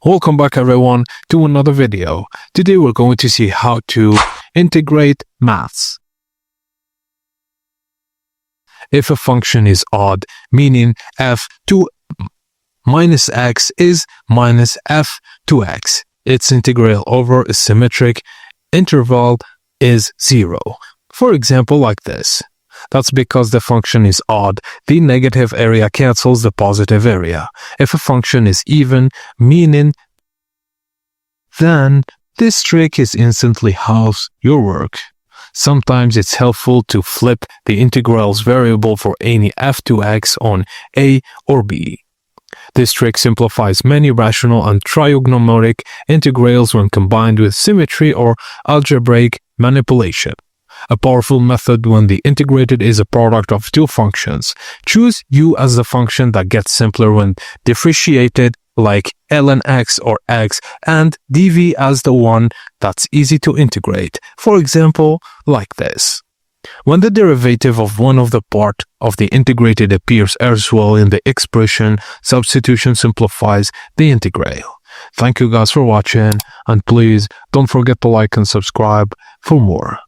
Welcome back everyone to another video. Today we're going to see how to integrate maths. If a function is odd, meaning f2 minus x is minus f2x, its integral over a symmetric interval is 0. For example, like this. That's because the function is odd. The negative area cancels the positive area. If a function is even, meaning then this trick is instantly halves your work. Sometimes it's helpful to flip the integrals variable for any f2x on a or b. This trick simplifies many rational and trigonometric integrals when combined with symmetry or algebraic manipulation. A powerful method when the integrated is a product of two functions. Choose u as the function that gets simpler when differentiated, like ln x or x, and dv as the one that's easy to integrate. For example, like this. When the derivative of one of the part of the integrated appears elsewhere in the expression, substitution simplifies the integral. Thank you guys for watching, and please don't forget to like and subscribe for more.